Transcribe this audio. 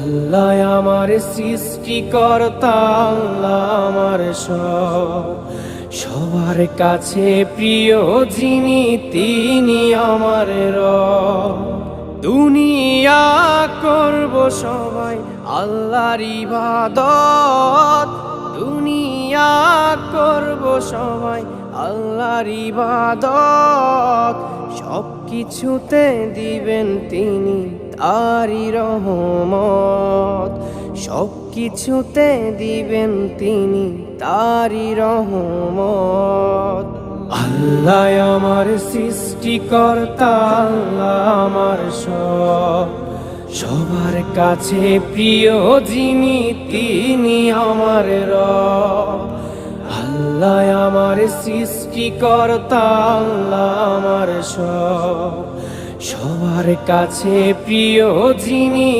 আল্লাহ আমার সৃষ্টিকর্তা, আল্লাহ আমার সবার কাছে প্রিয় যিনি তিনি আমার রব। দুনিয়া করব সবাই আল্লাহর ইবাদত, দুনিয়া করব সবাই আল্লাহর ইবাদত। সব কিছুতে দিবেন তিনি তারি রহমত, সব কিছুতে দিবেন তিনি তারি রহমত। আল্লাহ আমার সৃষ্টিকর্তা, আল্লাহ আমার সবার কাছে প্রিয় যিনি তিনি আমার রব। আল্লাহ আমার সৃষ্টিকর্তা, আল্লাহ আমার সবার কাছে প্রিয় যিনি